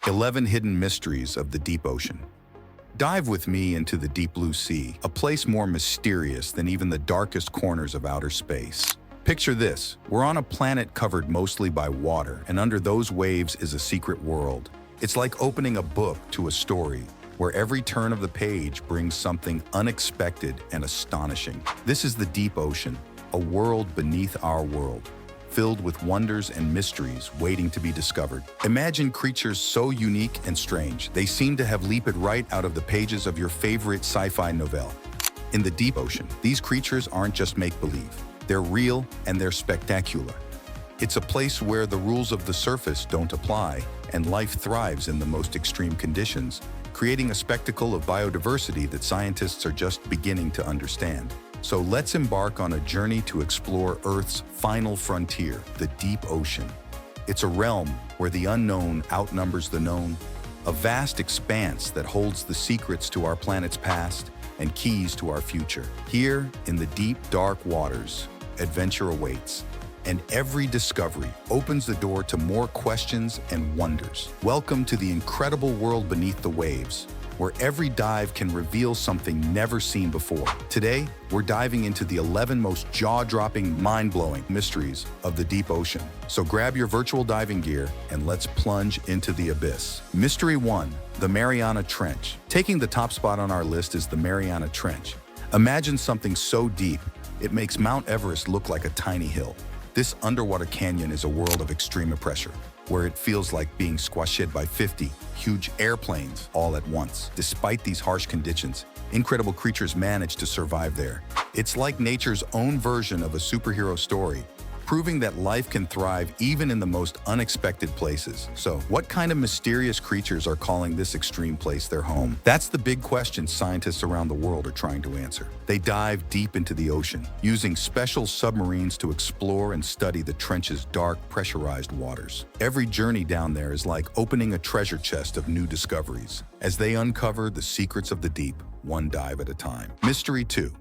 11 Hidden Mysteries of the Deep Ocean. Dive with me into the deep blue sea, a place more mysterious than even the darkest corners of outer space. Picture this, we're on a planet covered mostly by water, and under those waves is a secret world. It's like opening a book to a story, where every turn of the page brings something unexpected and astonishing. This is the deep ocean, a world beneath our world, filled with wonders and mysteries waiting to be discovered. Imagine creatures so unique and strange, they seem to have leaped right out of the pages of your favorite sci-fi novelle. In the deep ocean, these creatures aren't just make-believe. They're real and they're spectacular. It's a place where the rules of the surface don't apply and life thrives in the most extreme conditions, creating a spectacle of biodiversity that scientists are just beginning to understand. So let's embark on a journey to explore Earth's final frontier, the deep ocean. It's a realm where the unknown outnumbers the known, a vast expanse that holds the secrets to our planet's past and keys to our future. Here, in the deep, dark waters, adventure awaits, and every discovery opens the door to more questions and wonders. Welcome to the incredible world beneath the waves, where every dive can reveal something never seen before. Today, we're diving into the 11 most jaw-dropping, mind-blowing mysteries of the deep ocean. So grab your virtual diving gear and let's plunge into the abyss. Mystery 1, the Mariana Trench. Taking the top spot on our list is the Mariana Trench. Imagine something so deep, it makes Mount Everest look like a tiny hill. This underwater canyon is a world of extreme pressure, where it feels like being squashed by 50 huge airplanes all at once. Despite these harsh conditions, incredible creatures manage to survive there. It's like nature's own version of a superhero story, proving that life can thrive even in the most unexpected places. So, what kind of mysterious creatures are calling this extreme place their home? That's the big question scientists around the world are trying to answer. They dive deep into the ocean, using special submarines to explore and study the trench's dark, pressurized waters. Every journey down there is like opening a treasure chest of new discoveries, as they uncover the secrets of the deep, one dive at a time. Mystery 2,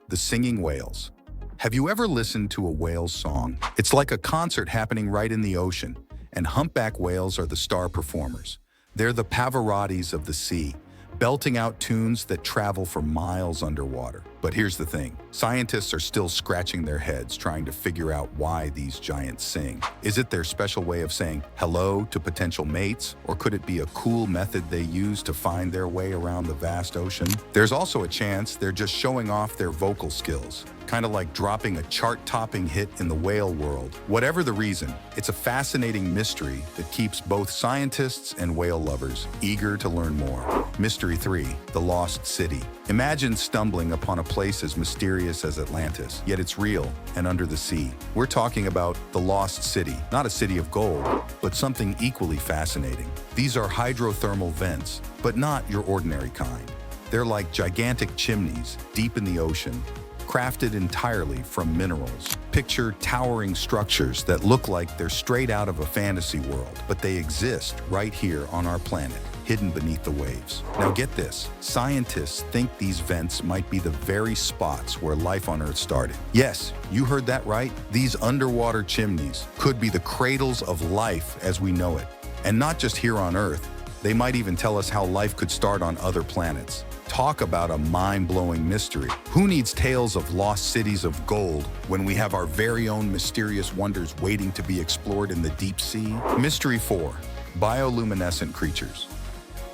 the Singing Whales. Have you ever listened to a whale's song? It's like a concert happening right in the ocean, and humpback whales are the star performers. They're the Pavarottis of the sea, belting out tunes that travel for miles underwater. But here's the thing, scientists are still scratching their heads trying to figure out why these giants sing. Is it their special way of saying hello to potential mates, or could it be a cool method they use to find their way around the vast ocean? There's also a chance they're just showing off their vocal skills, kind of like dropping a chart-topping hit in the whale world. Whatever the reason, it's a fascinating mystery that keeps both scientists and whale lovers eager to learn more. Mystery 3, the Lost City. Imagine stumbling upon a place as mysterious as Atlantis, yet it's real and under the sea. We're talking about the Lost City, not a city of gold, but something equally fascinating. These are hydrothermal vents, but not your ordinary kind. They're like gigantic chimneys deep in the ocean, crafted entirely from minerals. Picture towering structures that look like they're straight out of a fantasy world, but they exist right here on our planet, hidden beneath the waves. Now get this, scientists think these vents might be the very spots where life on Earth started. Yes, you heard that right. These underwater chimneys could be the cradles of life as we know it. And not just here on Earth, they might even tell us how life could start on other planets. Talk about a mind-blowing mystery. Who needs tales of lost cities of gold when we have our very own mysterious wonders waiting to be explored in the deep sea? Mystery 4, bioluminescent creatures.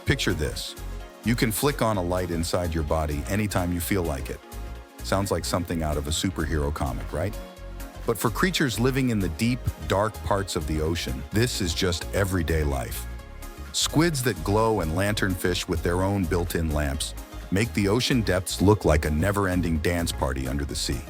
Picture this. You can flick on a light inside your body anytime you feel like it. Sounds like something out of a superhero comic, right? But for creatures living in the deep, dark parts of the ocean, this is just everyday life. Squids that glow and lanternfish with their own built-in lamps make the ocean depths look like a never-ending dance party under the sea.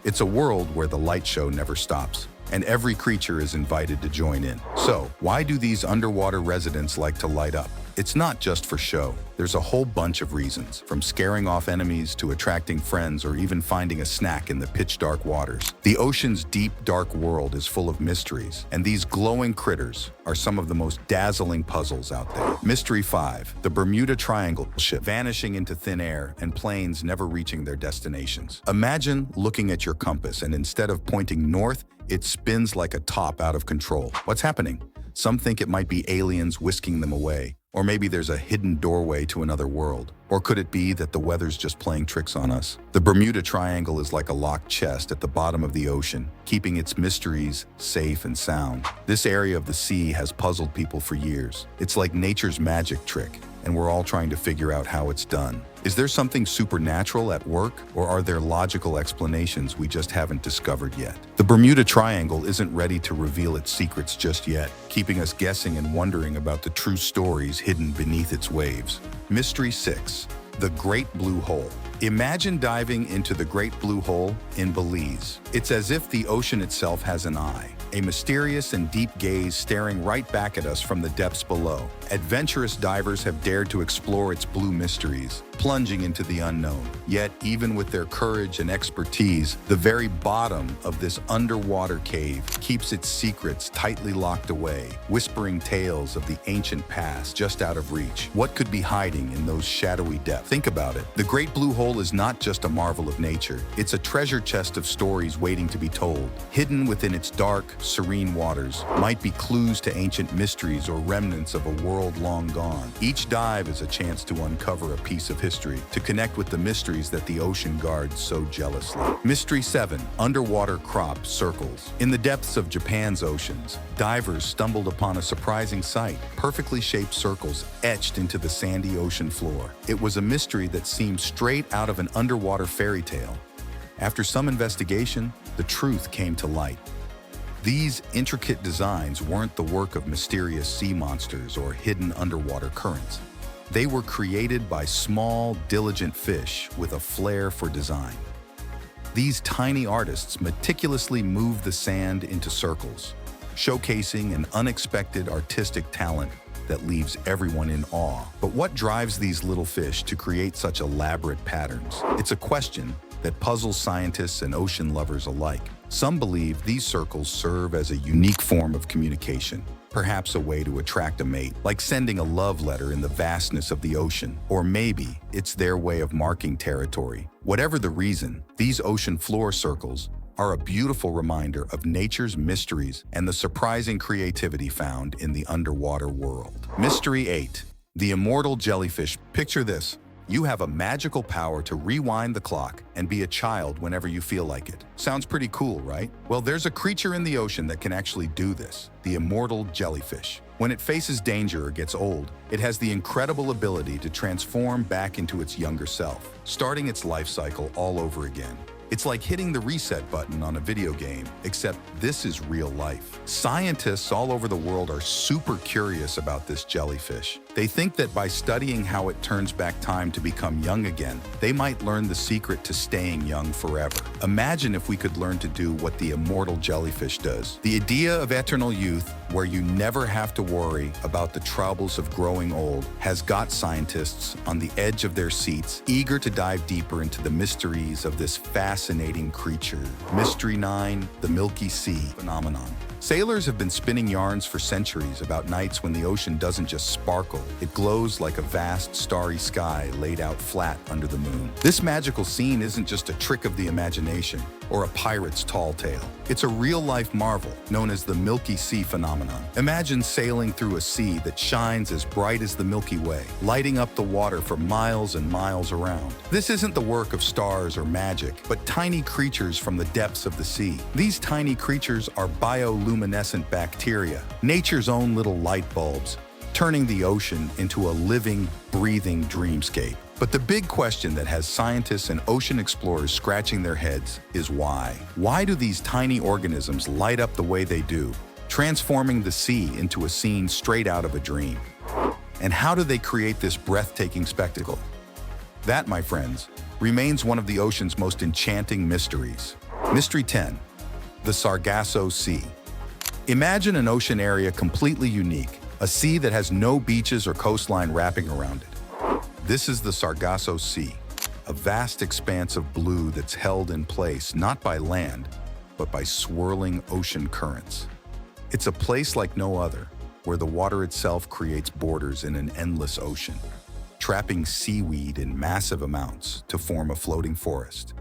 It's a world where the light show never stops, and every creature is invited to join in. So, why do these underwater residents like to light up? It's not just for show. There's a whole bunch of reasons, from scaring off enemies to attracting friends or even finding a snack in the pitch-dark waters. The ocean's deep, dark world is full of mysteries, and these glowing critters are some of the most dazzling puzzles out there. Mystery 5, the Bermuda Triangle ship vanishing into thin air and planes never reaching their destinations. Imagine looking at your compass and instead of pointing north, it spins like a top out of control. What's happening? Some think it might be aliens whisking them away, or maybe there's a hidden doorway to another world. Or could it be that the weather's just playing tricks on us? The Bermuda Triangle is like a locked chest at the bottom of the ocean, keeping its mysteries safe and sound. This area of the sea has puzzled people for years. It's like nature's magic trick, and we're all trying to figure out how it's done. Is there something supernatural at work, or are there logical explanations we just haven't discovered yet? The Bermuda Triangle isn't ready to reveal its secrets just yet, keeping us guessing and wondering about the true stories hidden beneath its waves. Mystery 6. The Great Blue Hole. Imagine diving into the Great Blue Hole in Belize. It's as if the ocean itself has an eye, a mysterious and deep gaze staring right back at us from the depths below. Adventurous divers have dared to explore its blue mysteries, plunging into the unknown. Yet, even with their courage and expertise, the very bottom of this underwater cave keeps its secrets tightly locked away, whispering tales of the ancient past just out of reach. What could be hiding in those shadowy depths? Think about it. The Great Blue Hole is not just a marvel of nature. It's a treasure chest of stories waiting to be told. Hidden within its dark, serene waters might be clues to ancient mysteries or remnants of a world long gone. Each dive is a chance to uncover a piece of history, to connect with the mysteries that the ocean guards so jealously. Mystery 7. Underwater crop circles. In the depths of Japan's oceans, divers stumbled upon a surprising sight, perfectly shaped circles etched into the sandy ocean floor. It was a mystery that seemed straight out of an underwater fairy tale. After some investigation, the truth came to light. These intricate designs weren't the work of mysterious sea monsters or hidden underwater currents. They were created by small, diligent fish with a flair for design. These tiny artists meticulously moved the sand into circles, showcasing an unexpected artistic talent that leaves everyone in awe. But what drives these little fish to create such elaborate patterns? It's a question that puzzles scientists and ocean lovers alike. Some believe these circles serve as a unique form of communication, perhaps a way to attract a mate, like sending a love letter in the vastness of the ocean. Or maybe it's their way of marking territory. Whatever the reason, these ocean floor circles are a beautiful reminder of nature's mysteries and the surprising creativity found in the underwater world. Mystery 8. The Immortal Jellyfish. Picture this. You have a magical power to rewind the clock and be a child whenever you feel like it. Sounds pretty cool, right? Well, there's a creature in the ocean that can actually do this, the immortal jellyfish. When it faces danger or gets old, it has the incredible ability to transform back into its younger self, starting its life cycle all over again. It's like hitting the reset button on a video game, except this is real life. Scientists all over the world are super curious about this jellyfish. They think that by studying how it turns back time to become young again, they might learn the secret to staying young forever. Imagine if we could learn to do what the immortal jellyfish does. The idea of eternal youth, where you never have to worry about the troubles of growing old, has got scientists on the edge of their seats, eager to dive deeper into the mysteries of this fascinating creature. Mystery 9. The Milky Sea Phenomenon. Sailors have been spinning yarns for centuries about nights when the ocean doesn't just sparkle, it glows like a vast starry sky laid out flat under the moon. This magical scene isn't just a trick of the imagination or a pirate's tall tale. It's a real-life marvel known as the Milky Sea Phenomenon. Imagine sailing through a sea that shines as bright as the Milky Way, lighting up the water for miles and miles around. This isn't the work of stars or magic, but tiny creatures from the depths of the sea. These tiny creatures are bioluminescent bacteria, nature's own little light bulbs, turning the ocean into a living, breathing dreamscape. But the big question that has scientists and ocean explorers scratching their heads is why? Why do these tiny organisms light up the way they do, transforming the sea into a scene straight out of a dream? And how do they create this breathtaking spectacle? That, my friends, remains one of the ocean's most enchanting mysteries. Mystery 10. The Sargasso Sea. Imagine an ocean area completely unique, a sea that has no beaches or coastline wrapping around it. This is the Sargasso Sea, a vast expanse of blue that's held in place not by land, but by swirling ocean currents. It's a place like no other, where the water itself creates borders in an endless ocean, trapping seaweed in massive amounts to form a floating forest.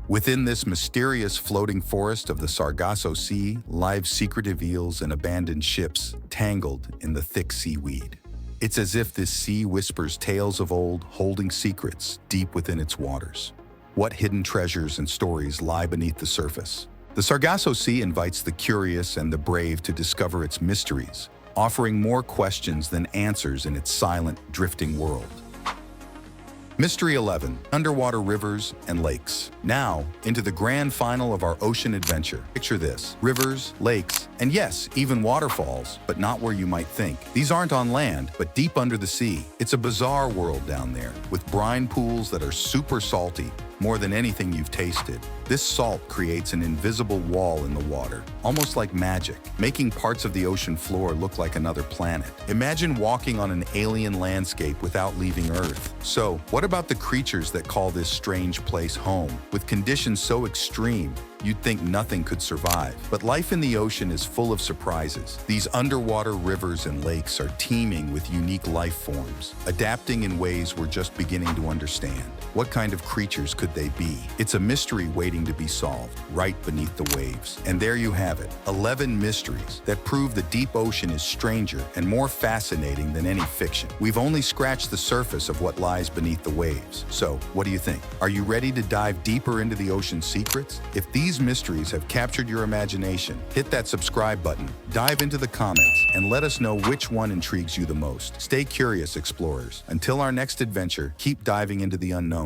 Within this mysterious floating forest of the Sargasso Sea live secretive eels and abandoned ships tangled in the thick seaweed. It's as if this sea whispers tales of old, holding secrets deep within its waters. What hidden treasures and stories lie beneath the surface? The Sargasso Sea invites the curious and the brave to discover its mysteries, offering more questions than answers in its silent, drifting world. Mystery 11: Underwater Rivers and Lakes. Now, into the grand final of our ocean adventure. Picture this: rivers, lakes, and yes, even waterfalls, but not where you might think. These aren't on land, but deep under the sea. It's a bizarre world down there, with brine pools that are super salty, more than anything you've tasted. This salt creates an invisible wall in the water, almost like magic, making parts of the ocean floor look like another planet. Imagine walking on an alien landscape without leaving Earth. So, what about the creatures that call this strange place home? With conditions so extreme, you'd think nothing could survive. But life in the ocean is full of surprises. These underwater rivers and lakes are teeming with unique life forms, adapting in ways we're just beginning to understand. What kind of creatures could they be? It's a mystery waiting to be solved, right beneath the waves. And there you have it, 11 mysteries that prove the deep ocean is stranger and more fascinating than any fiction. We've only scratched the surface of what lies beneath the waves. So, what do you think? Are you ready to dive deeper into the ocean's secrets? If these mysteries have captured your imagination, hit that subscribe button, dive into the comments, and let us know which one intrigues you the most. Stay curious, explorers. Until our next adventure, keep diving into the unknown.